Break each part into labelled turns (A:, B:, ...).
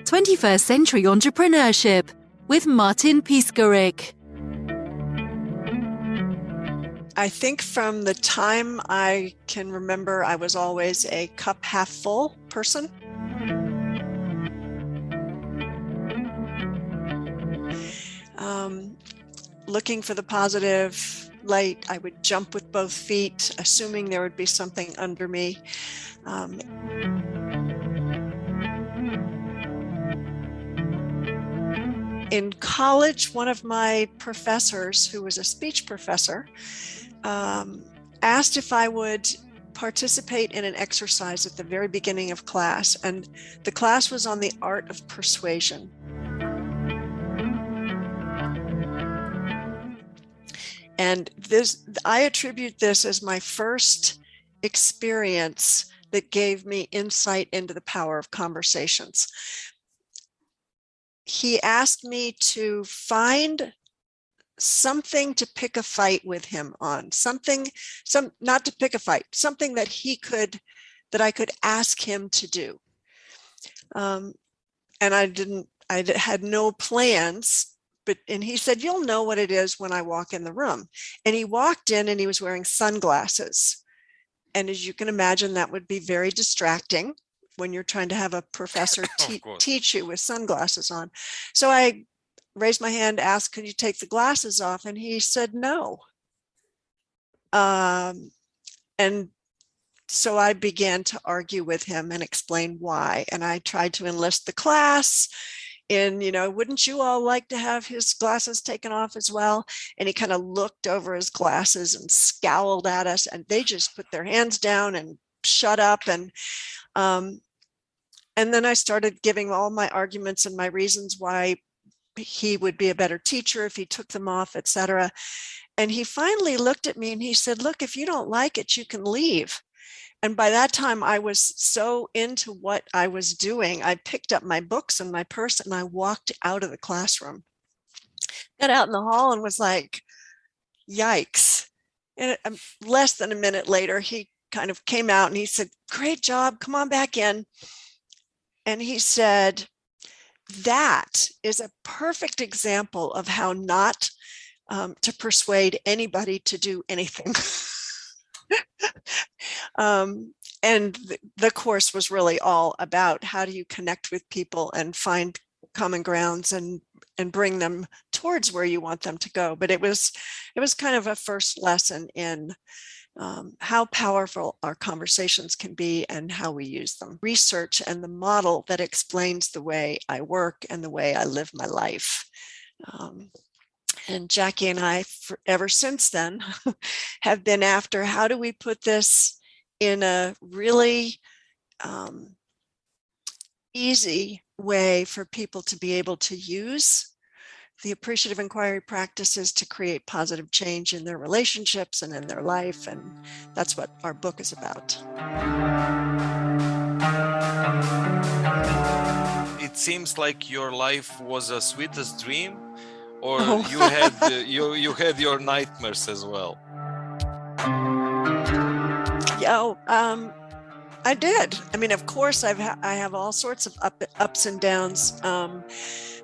A: 21st Century Entrepreneurship with Martin Piskarik.
B: I think from the time I can remember, I was always a cup half full person. Looking for the positive light, I would jump with both feet, assuming there would be something under me. In college, one of my professors, who was a speech professor, asked if I would participate in an exercise at the very beginning of class, and the class was on the art of persuasion. And I attribute this as my first experience that gave me insight into the power of conversations. He asked me to find something to pick a fight with him on, not to pick a fight, something that I could ask him to do. And I had no plans, and he said, "You'll know what it is when I walk in the room." And he walked in and he was wearing sunglasses. And as you can imagine, that would be very distracting when you're trying to have a professor teach you with sunglasses on. So I raised my hand, asked, "Could you take the glasses off?" And he said no. And so I began to argue with him and explain why. And I tried to enlist the class in, wouldn't you all like to have his glasses taken off as well? And he kind of looked over his glasses and scowled at us, and they just put their hands down and shut up. And then I started giving all my arguments and my reasons why he would be a better teacher if he took them off, etc. And he finally looked at me and he said, "Look, if you don't like it, you can leave." And by that time, I was so into what I was doing, I picked up my books and my purse and I walked out of the classroom. Got out in the hall and was like, yikes. And less than a minute later, he kind of came out and he said, "Great job, come on back in." And he said, "That is a perfect example of how not to persuade anybody to do anything." And the course was really all about how do you connect with people and find common grounds and bring them towards where you want them to go. But it was kind of a first lesson in how powerful our conversations can be and how we use them. Research and the model that explains the way I work and the way I live my life. And Jackie and I, ever since then, have been after how do we put this in a really easy way for people to be able to use the appreciative inquiry practices to create positive change in their relationships and in their life. And that's what our book is about.
C: It seems like your life was a sweetest dream, or you had your nightmares as well.
B: I did. I mean, of course, I have all sorts of ups and downs.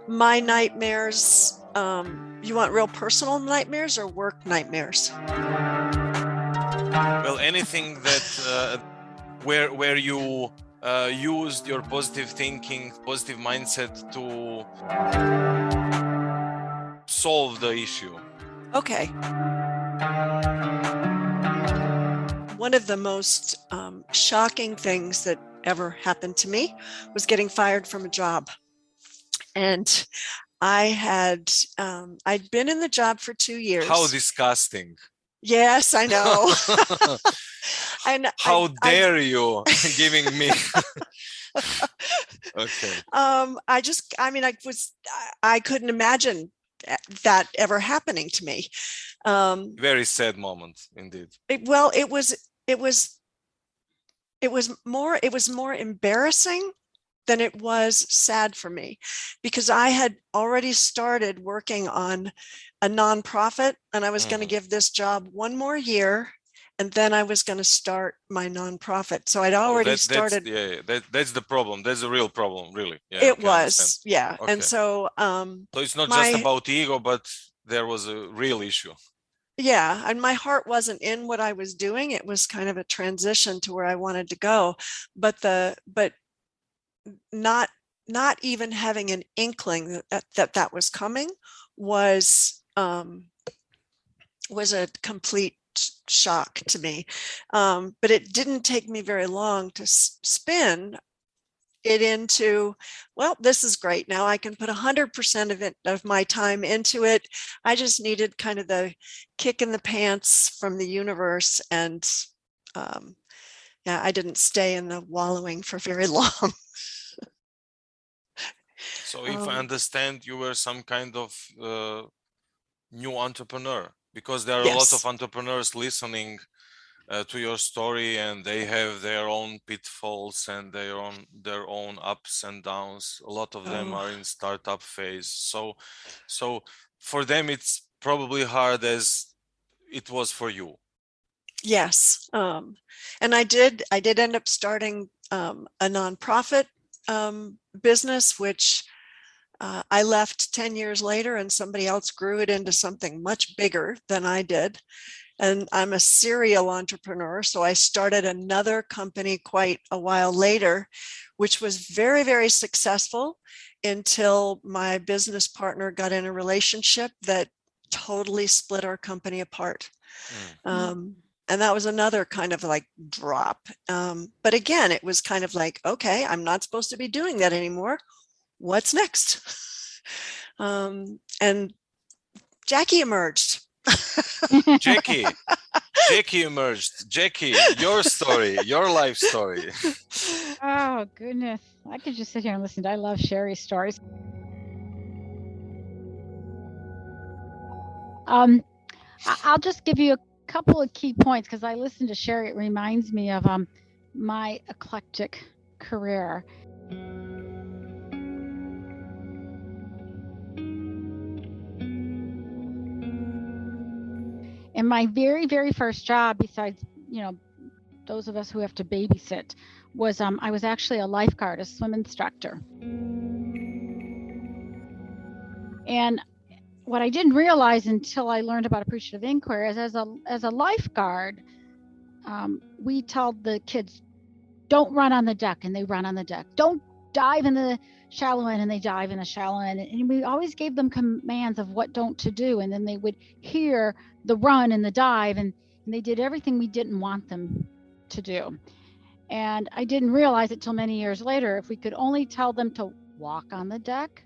B: My nightmares. You want real personal nightmares or work nightmares?
C: Well, anything that where you used your positive thinking, positive mindset to solve the issue.
B: Okay. One of the most shocking things that ever happened to me was getting fired from a job. And I'd been in the job for 2 years.
C: How disgusting.
B: Yes, I know.
C: And how dare you giving me? Okay.
B: I couldn't imagine that ever happening to me.
C: Very sad moment indeed.
B: It was more embarrassing than it was sad for me, because I had already started working on a nonprofit and I was going to give this job one more year And then I was going to start my nonprofit. So I'd already started.
C: That's the problem. That's the real problem, really. Yeah,
B: It
C: okay, I understand.
B: was, yeah.
C: Okay.
B: And so,
C: So it's not just about ego, but there was a real issue.
B: Yeah, and my heart wasn't in what I was doing. It was kind of a transition to where I wanted to go, but not even having an inkling that was coming was a complete shock to me. But it didn't take me very long to spin it into, well, this is great. Now I can put 100% of my time into it. I just needed kind of the kick in the pants from the universe. And yeah, I didn't stay in the wallowing for very long.
C: So if I understand, you were some kind of new entrepreneur, because there are a lot of entrepreneurs listening to your story, and they have their own pitfalls and their own ups and downs. A lot of them are in startup phase. So for them, it's probably hard as it was for you.
B: Yes. And I did end up starting a nonprofit business, which I left 10 years later, and somebody else grew it into something much bigger than I did. And I'm a serial entrepreneur. So I started another company quite a while later, which was very, very successful until my business partner got in a relationship that totally split our company apart. And that was another kind of like drop. But again, it was kind of like, okay, I'm not supposed to be doing that anymore. What's next? And Jackie emerged.
C: Jackie emerged. Jackie, your story, your life story.
D: Oh, goodness. I could just sit here and listen. I love Cheri's stories. I'll just give you a couple of key points because I listened to Cheri. It reminds me of my eclectic career. And my very, very first job, besides, those of us who have to babysit, was I was actually a lifeguard, a swim instructor. And what I didn't realize until I learned about Appreciative Inquiry is as a lifeguard, we told the kids, don't run on the deck, and they run on the deck. Don't dive in the shallow end, and they dive in the shallow end. And we always gave them commands of what don't to do. And then they would hear the run and the dive, and they did everything we didn't want them to do. And I didn't realize it till many years later. If we could only tell them to walk on the deck,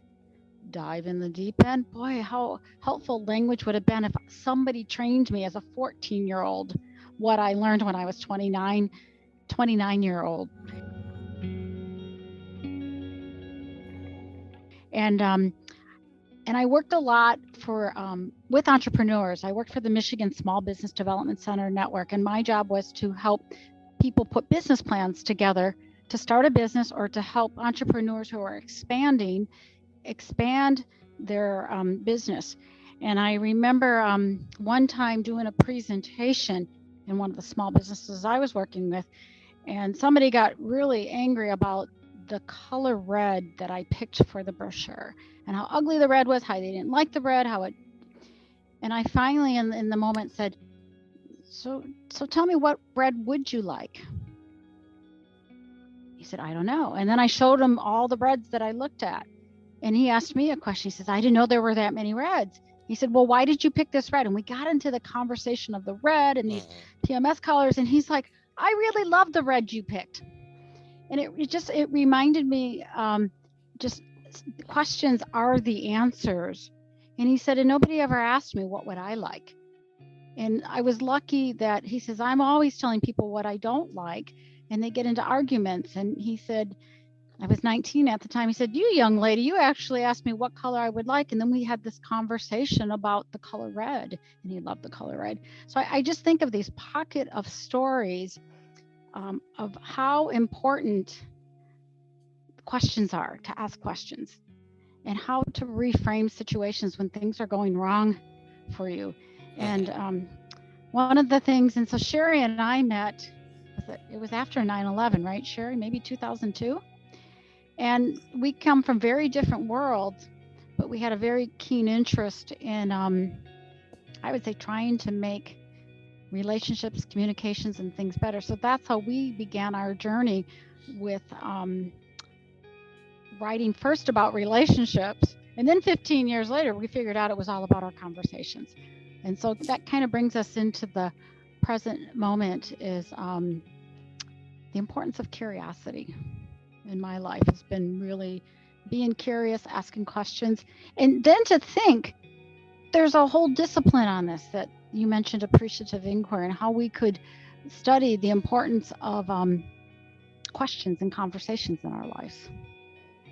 D: dive in the deep end, boy, how helpful language would have been if somebody trained me as a 14-year-old what I learned when I was 29-year-old. And I worked a lot with entrepreneurs. I worked for the Michigan Small Business Development Center Network, and my job was to help people put business plans together to start a business or to help entrepreneurs who are expand their business. And I remember one time doing a presentation in one of the small businesses I was working with, and somebody got really angry about the color red that I picked for the brochure and how ugly the red was, how they didn't like the red, and I finally in the moment said, so tell me, what red would you like? He said, I don't know. And then I showed him all the reds that I looked at. And he asked me a question. He says, I didn't know there were that many reds. He said, well, why did you pick this red? And we got into the conversation of the red and these PMS colors. And he's like, I really love the red you picked. And it reminded me, just questions are the answers. And he said, and nobody ever asked me, what would I like? And I was lucky that he says, I'm always telling people what I don't like, and they get into arguments. And he said, I was 19 at the time. He said, you young lady, you actually asked me what color I would like. And then we had this conversation about the color red, and he loved the color red. So I just think of these pocket of stories of how important questions are, to ask questions, and how to reframe situations when things are going wrong for you. And one of the things, and so Cheri and I met, it was after 9/11, right, Cheri? Maybe 2002. And we come from very different worlds, but we had a very keen interest in, I would say, trying to make relationships, communications, and things better. So that's how we began our journey with writing first about relationships. And then 15 years later, we figured out it was all about our conversations. And so that kind of brings us into the present moment, is the importance of curiosity in my life has been really being curious, asking questions, and then to think there's a whole discipline on this that you mentioned, appreciative inquiry, and how we could study the importance of questions and conversations in our lives.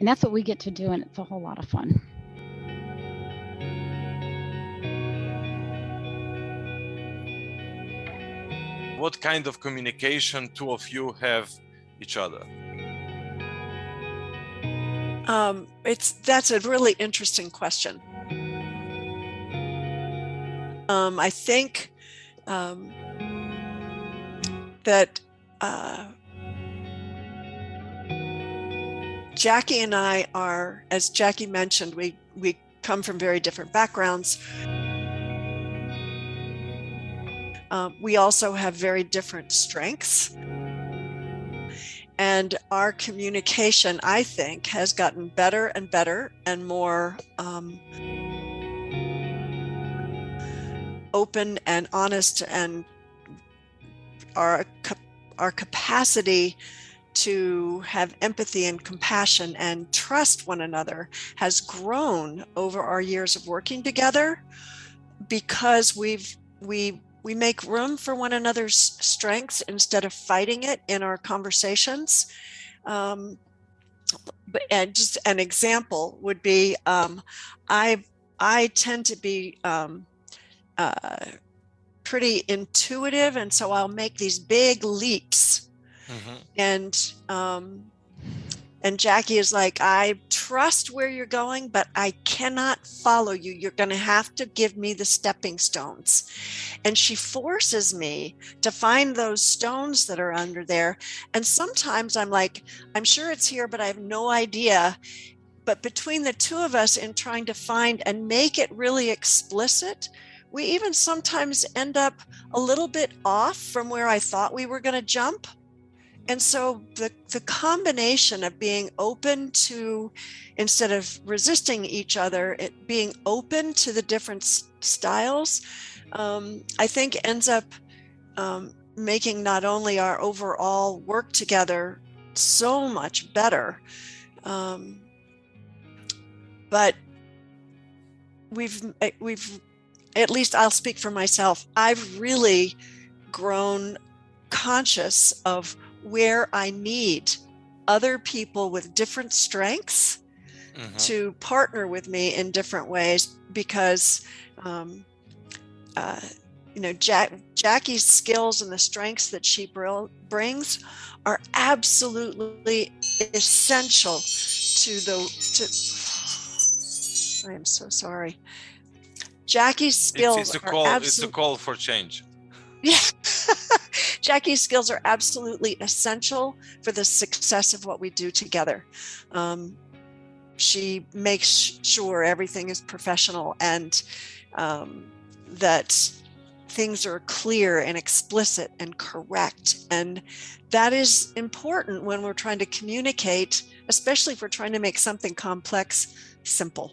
D: And that's what we get to do, and it's a whole lot of fun.
C: What kind of communication two of you have each other?
B: That's a really interesting question. I think that Jackie and I are, as Jackie mentioned, we come from very different backgrounds. We also have very different strengths. And our communication, I think, has gotten better and better and more open and honest, and our capacity to have empathy and compassion and trust one another has grown over our years of working together, because we make room for one another's strengths instead of fighting it in our conversations. And just an example would be, I tend to be pretty intuitive, and so I'll make these big leaps. Mm-hmm. And Jackie is like, I trust where you're going, but I cannot follow you. You're going to have to give me the stepping stones. And she forces me to find those stones that are under there. And sometimes I'm like, I'm sure it's here, but I have no idea. But between the two of us, in trying to find and make it really explicit, we even sometimes end up a little bit off from where I thought we were going to jump. And so the combination of being open to, instead of resisting each other, it being open to the different styles, I think ends up making not only our overall work together so much better, but we've, at least I'll speak for myself, I've really grown conscious of where I need other people with different strengths to partner with me in different ways, because Jackie's skills and the strengths that she brings are absolutely essential I am so sorry. Jackie's skills
C: it's a call for change.
B: Yeah. Jackie's skills are absolutely essential for the success of what we do together. She makes sure everything is professional, and that things are clear and explicit and correct. And that is important when we're trying to communicate, especially if we're trying to make something complex simple.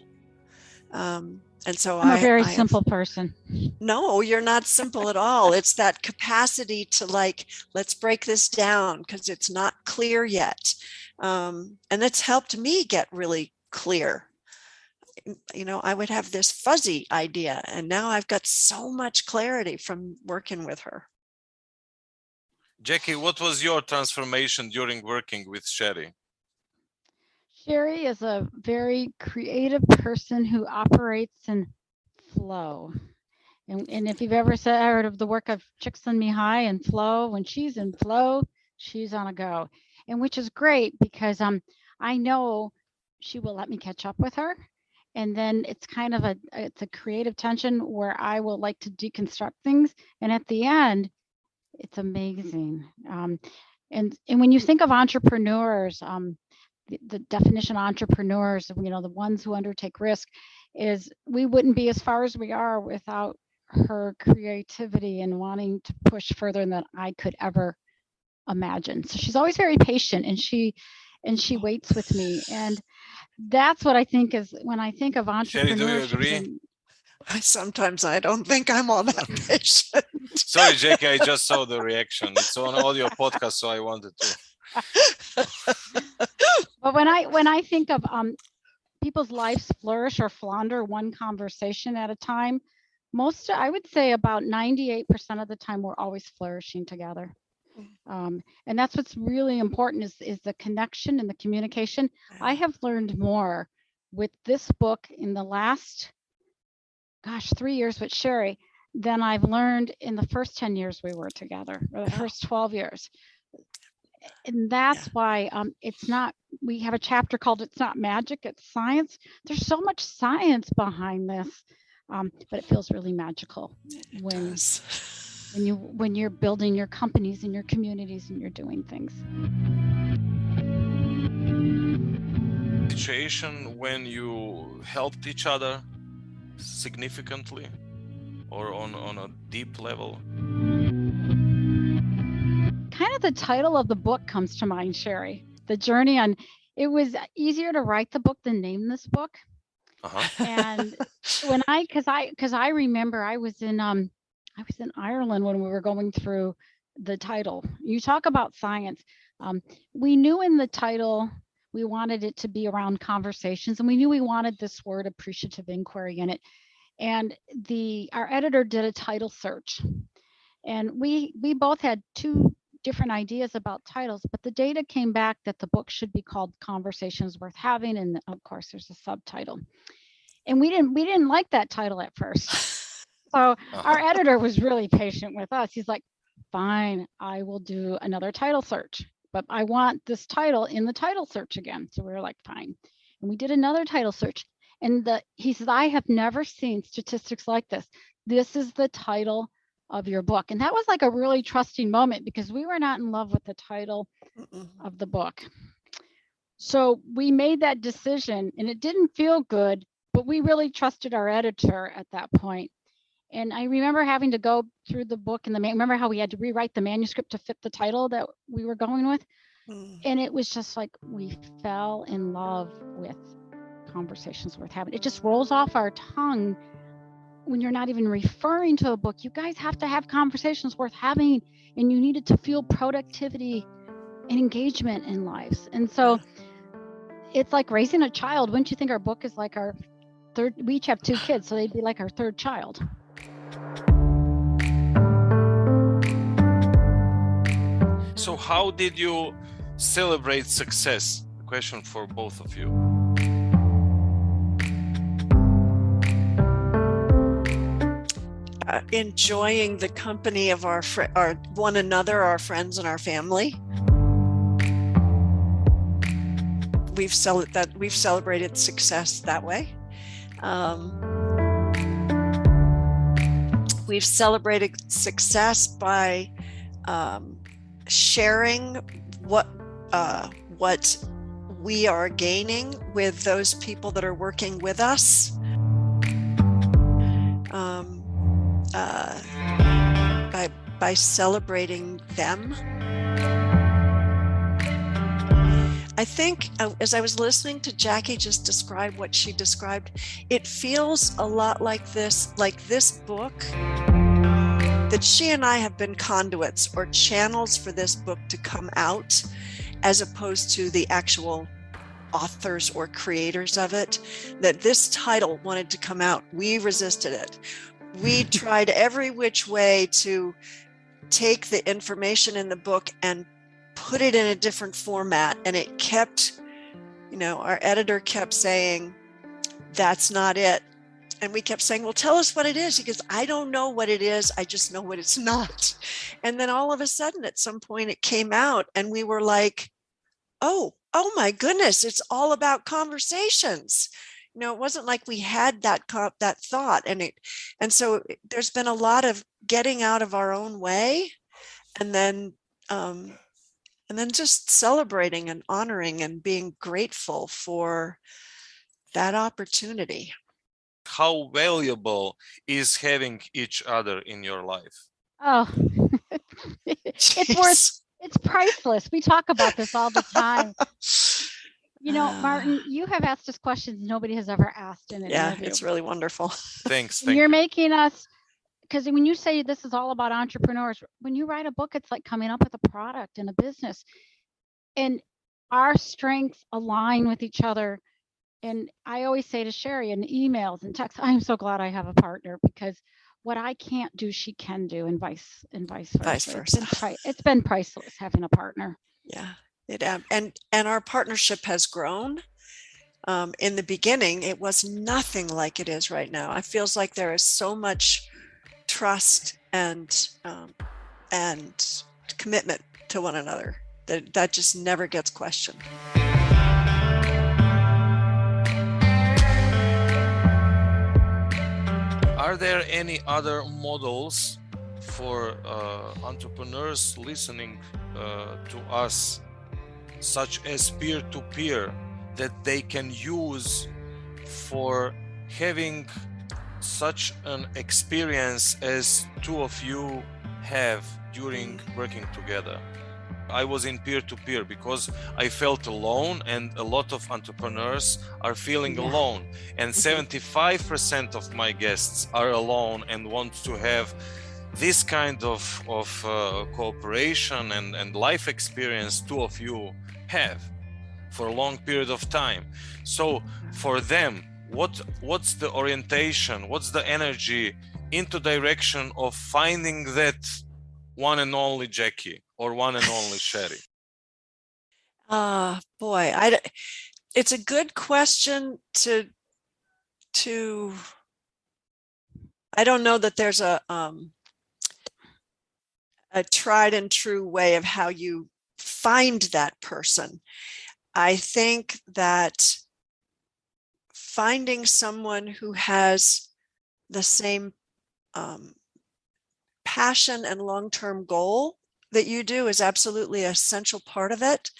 B: And so
D: I'm a very simple person.
B: No, you're not simple at all. It's that capacity to, like, let's break this down because it's not clear yet. And it's helped me get really clear. I would have this fuzzy idea, and now I've got so much clarity from working with her.
C: Jackie, what was your transformation during working with Cheri?
D: Cheri is a very creative person who operates in flow. And if you've ever heard of the work of Csikszentmihalyi and flow, when she's in flow, she's on a go. And which is great, because I know she will let me catch up with her. And then it's kind of it's a creative tension where I will like to deconstruct things. And at the end, it's amazing. And when you think of entrepreneurs, the definition of entrepreneurs, the ones who undertake risk, is we wouldn't be as far as we are without her creativity and wanting to push further than I could ever imagine. So she's always very patient, and she waits with me. And that's what I think is when I think of
C: Cheri, do you
D: entrepreneurship.
C: agree?
B: Sometimes I don't think I'm all that patient.
C: Sorry, Jackie, I just saw the reaction. It's on audio podcast, so I wanted to.
D: But when I think of people's lives flourish or flounder one conversation at a time, I would say about 98% of the time we're always flourishing together. And that's what's really important is the connection and the communication. I have learned more with this book in the last 3 years with Cheri than I've learned in the first 10 years we were together, or the first 12 years. And that's why we have a chapter called It's Not Magic, It's Science. There's so much science behind this, but it feels really magical when you're building your companies and your communities and you're doing things.
C: Situation when you helped each other significantly or on a deep level?
D: Kind of the title of the book comes to mind, Cheri. The journey on. It was easier to write the book than name this book. And when because I remember I was in Ireland when we were going through the title. You talk about science. We knew in the title we wanted it to be around conversations, and we knew we wanted this word appreciative inquiry in it. And our editor did a title search, and we both had two different ideas about titles, but the data came back that the book should be called Conversations Worth Having, and of course there's a subtitle. And we didn't like that title at first. So our editor was really patient with us. He's like, fine, I will do another title search, but I want this title in the title search again. So we were like, fine. And we did another title search. And he says, I have never seen statistics like this. This is the title of your book. And that was like a really trusting moment because we were not in love with the title of the book. So we made that decision, and it didn't feel good, but we really trusted our editor at that point. And I remember having to go through the book and remember how we had to rewrite the manuscript to fit the title that we were going with. And it was just like we fell in love with Conversations Worth Having. It just rolls off our tongue when you're not even referring to a book. You guys have to have conversations worth having, and you need it to feel productivity and engagement in lives. And so it's like raising a child. Wouldn't you think our book is like our third? We each have 2 kids, so they'd be like our third child.
C: So how did you celebrate success? A question for both of you.
B: Enjoying the company of our one another, our friends, and our family. We've celebrated success that way. We've celebrated success by sharing what we are gaining with those people that are working with us. By celebrating them. I think as I was listening to Jackie just describe what she described, it feels a lot like this book, that she and I have been conduits or channels for this book to come out, as opposed to the actual authors or creators of it, that this title wanted to come out. We resisted it. We tried every which way to take the information in the book and put it in a different format. And it kept, our editor kept saying, that's not it. And we kept saying, well, tell us what it is. He goes, I don't know what it is. I just know what it's not. And then all of a sudden, at some point it came out and we were like, oh my goodness, it's all about conversations. it wasn't like we had that thought, and so there's been a lot of getting out of our own way, and then just celebrating and honoring and being grateful for that opportunity.
C: How valuable is having each other in your life?
D: Oh, it's priceless. We talk about this all the time. Martin, you have asked us questions nobody has ever asked in an interview.
B: It's really wonderful.
C: Thanks.
D: You're making us, because when you say this is all about entrepreneurs, when you write a book, it's like coming up with a product and a business, and our strengths align with each other. And I always say to Cheri in emails and texts, I'm so glad I have a partner, because what I can't do, she can do, and vice versa. It's been priceless having a partner.
B: Yeah, and our partnership has grown. In the beginning, it was nothing like it is right now. It feels like there is so much trust and commitment to one another that just never gets questioned.
C: Are there any other models for entrepreneurs listening to us, such as peer-to-peer, that they can use for having such an experience as two of you have during working together? I was in peer-to-peer because I felt alone, and a lot of entrepreneurs are feeling alone, and 75% of my guests are alone and want to have this kind of cooperation and life experience two of you have for a long period of time. So for them, what's the orientation, what's the energy into direction of finding that one and only Jackie or one and only Cheri?
B: Boy, it's a good question to I don't know that there's a tried and true way of how you find that person. I think that finding someone who has the same passion and long-term goal that you do is absolutely an essential part of it.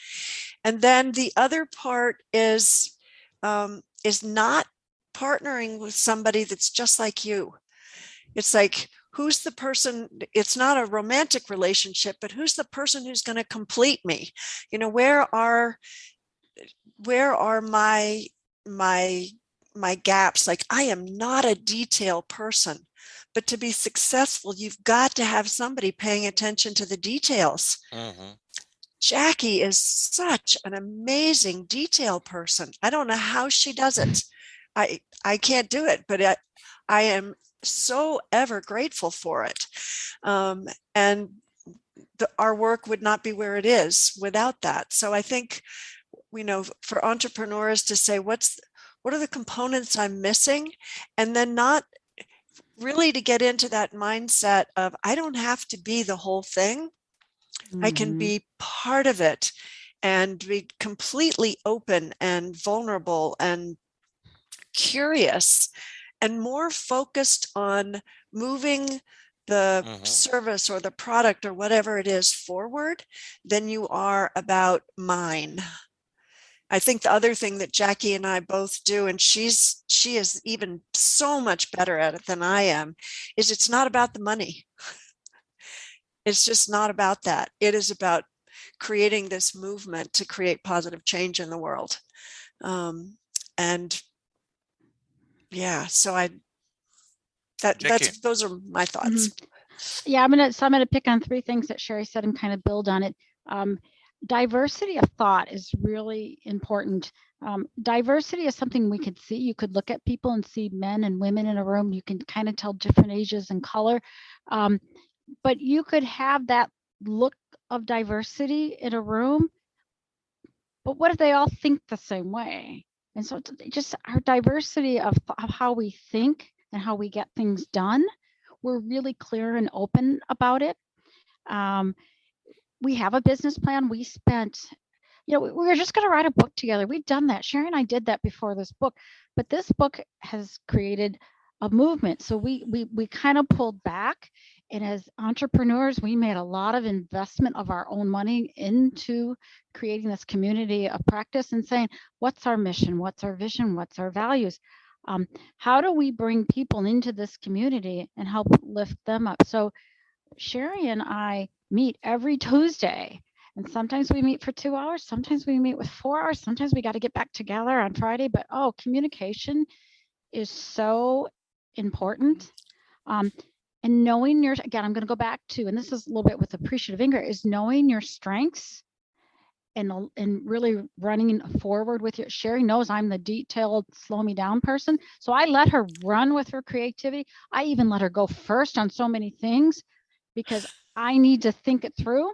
B: And then the other part is not partnering with somebody that's just like you. It's like, who's the person? It's not a romantic relationship, but who's the person who's going to complete me? Where are my gaps? Like, I am not a detail person, but to be successful, you've got to have somebody paying attention to the details. Jackie is such an amazing detail person. I don't know how she does it. I can't do it, but I am so ever grateful for it. And our work would not be where it is without that. So I think, for entrepreneurs to say, what are the components I'm missing? And then not really to get into that mindset of, I don't have to be the whole thing. I can be part of it and be completely open and vulnerable and curious and more focused on moving the service or the product or whatever it is forward than you are about mine. I think the other thing that Jackie and I both do, and she is even so much better at it than I am, is it's not about the money. It's just not about that. It is about creating this movement to create positive change in the world. So those are my thoughts.
D: Yeah, I'm gonna pick on three things that Cheri said and kind of build on it. Diversity of thought is really important. Diversity is something we could see. You could look at people and see men and women in a room. You can kind of tell different ages and color. But you could have that look of diversity in a room, but what if they all think the same way? And so just our diversity of how we think and how we get things done, we're really clear and open about it. We have a business plan. We spent we were just going to write a book together. We've done that. Cheri and I did that before this book, but this book has created a movement. So we kind of pulled back, and as entrepreneurs, we made a lot of investment of our own money into creating this community of practice and saying, what's our mission? What's our vision? What's our values? How do we bring people into this community and help lift them up? So Cheri and I meet every Tuesday, and sometimes we meet for 2 hours, sometimes we meet with 4 hours, sometimes we got to get back together on Friday, but communication is so important. And knowing again, I'm going to go back to, and this is a little bit with Appreciative Inquiry, is knowing your strengths and really running forward with your. Cheri knows I'm the detailed, slow me down person. So I let her run with her creativity. I even let her go first on so many things because I need to think it through.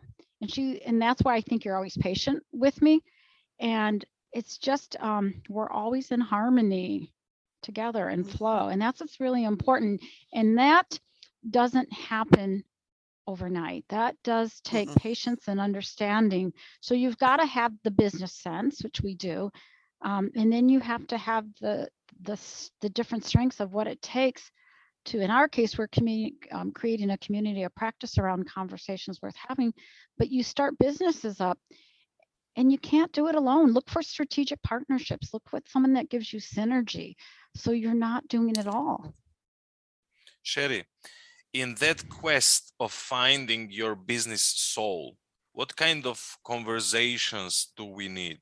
D: And that's why I think you're always patient with me. And it's just, we're always in harmony together and flow. And that's what's really important. And that doesn't happen overnight. That does take patience and understanding. So you've got to have the business sense, which we do. And then you have to have the different strengths of what it takes to, in our case, we're creating a community of practice around conversations worth having, but you start businesses up and you can't do it alone. Look for strategic partnerships. Look for someone that gives you synergy so you're not doing it all.
C: Cheri, in that quest of finding your business soul, what kind of conversations do we need?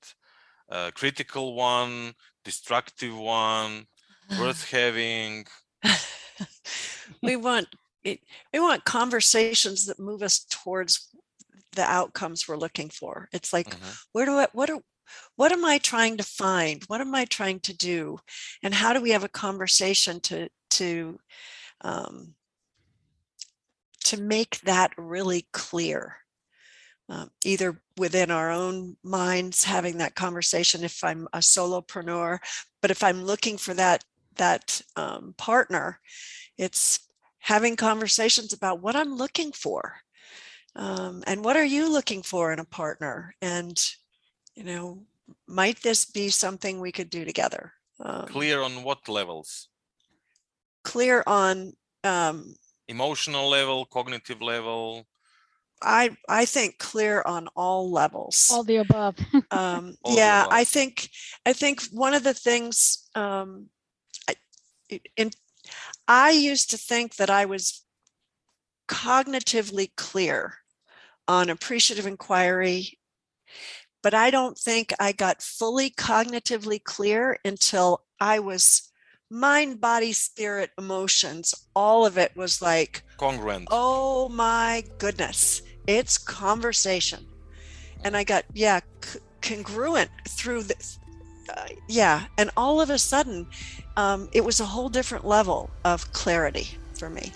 C: Critical one, destructive one, worth having?
B: We want conversations that move us towards the outcomes we're looking for. It's like, what am I trying to find? What am I trying to do? And how do we have a conversation to make that really clear? Either within our own minds, having that conversation if I'm a solopreneur, but if I'm looking for that partner, it's having conversations about what I'm looking for, and what are you looking for in a partner, and might this be something we could do together?
C: Clear on what levels?
B: Clear on
C: emotional level, cognitive level.
B: I think clear on all levels.
D: All the above.
B: Yeah, I think one of the things I used to think that I was cognitively clear on appreciative inquiry, but I don't think I got fully cognitively clear until I was mind, body, spirit, emotions. All of it was like
C: congruent.
B: Oh my goodness, it's conversation. And I got, congruent through this. And all of a sudden, it was a whole different level of clarity for me.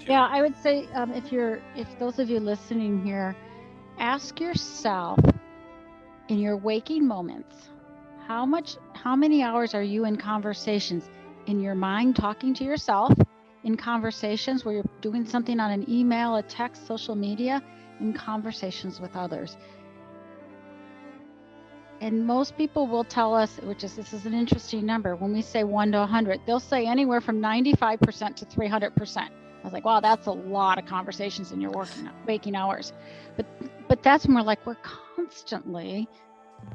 D: Yeah, I would say if those of you listening here, ask yourself in your waking moments, how many hours are you in conversations in your mind, talking to yourself, in conversations where you're doing something on an email, a text, social media, in conversations with others. And most people will tell us, this is an interesting number, when we say 1 to 100, they'll say anywhere from 95% to 300%. I was like, wow, that's a lot of conversations in your waking hours. But that's more like we're constantly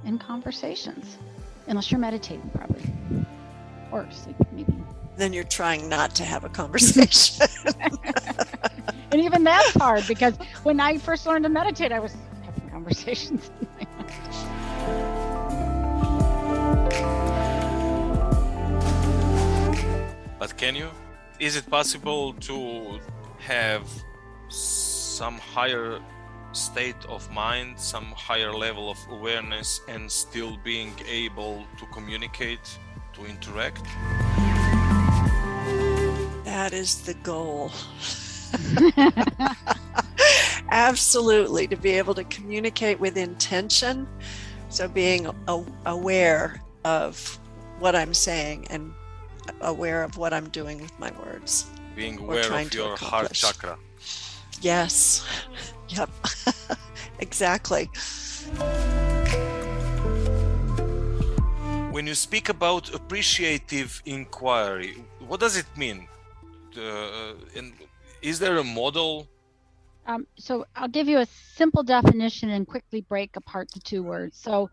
D: in conversations, unless you're meditating probably, or sleeping maybe.
B: Then you're trying not to have a conversation.
D: And even that's hard, because when I first learned to meditate, I was having conversations.
C: But is it possible to have some higher state of mind, some higher level of awareness, and still being able to communicate, to interact?
B: That is the goal. Absolutely, to be able to communicate with intention. So being aware of what I'm saying and aware of what I'm doing with my words.
C: Being aware of your heart chakra.
B: Yes. Yep. Exactly.
C: When you speak about appreciative inquiry, what does it mean? And is there a model?
D: So I'll give you a simple definition and quickly break apart the two words. So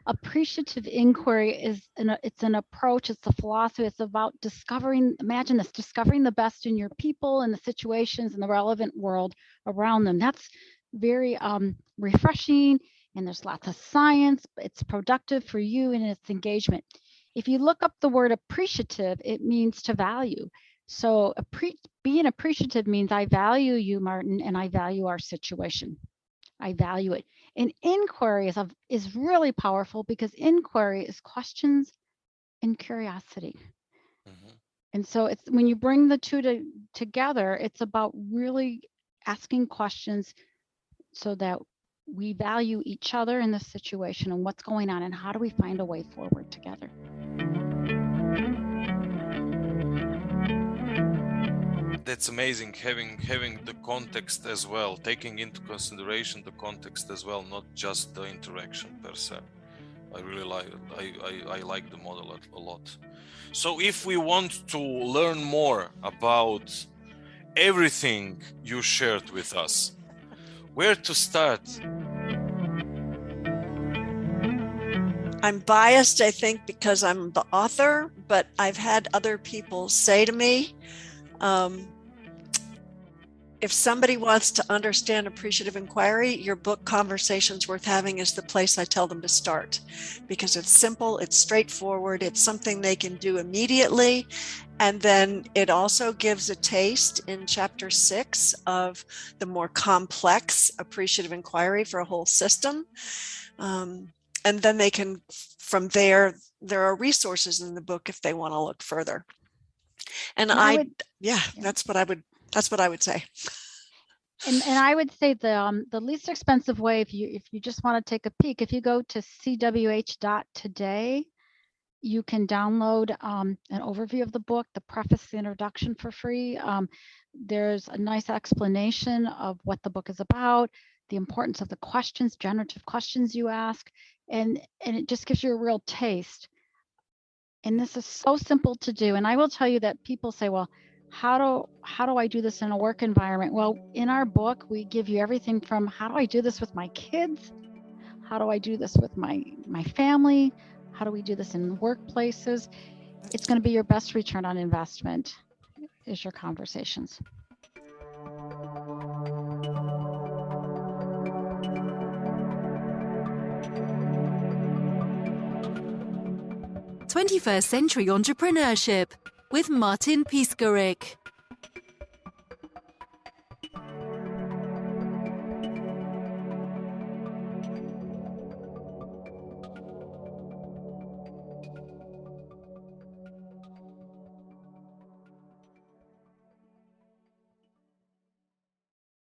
D: appreciative inquiry it's an approach, it's a philosophy, it's about discovering, imagine this, discovering the best in your people and the situations and the relevant world around them. That's very refreshing, and there's lots of science. It's productive for you and its engagement. If you look up the word appreciative, it means to value. So being appreciative means I value you, Martin, and I value our situation. I value it. And inquiry is really powerful because inquiry is questions and curiosity.
C: Mhm.
D: And so it's when you bring the two together, it's about really asking questions so that we value each other in this situation and what's going on and how do we find a way forward together.
C: That's amazing, having the context as well, taking into consideration the context as well, not just the interaction per se. I really like the model a lot. So if we want to learn more about everything you shared with us, where to start?
B: I'm biased, I think, because I'm the author, but I've had other people say to me, if somebody wants to understand appreciative inquiry, your book Conversations Worth Having is the place I tell them to start, because it's simple, it's straightforward, it's something they can do immediately. And then it also gives a taste in chapter 6 of the more complex appreciative inquiry for a whole system. And then they can, from there are resources in the book if they want to look further. And that's what I would say.
D: And I would say the least expensive way, if you just want to take a peek, if you go to cwh.today, you can download an overview of the book, the preface, the introduction for free. There's a nice explanation of what the book is about, the importance of the questions, generative questions you ask, and it just gives you a real taste. And this is so simple to do. And I will tell you that people say, well, how do I do this in a work environment? Well, in our book, we give you everything from how do I do this with my kids? How do I do this with my family? How do we do this in workplaces? It's going to be your best return on investment is your conversations.
A: '21st Century Entrepreneurship with Martin Piskarik.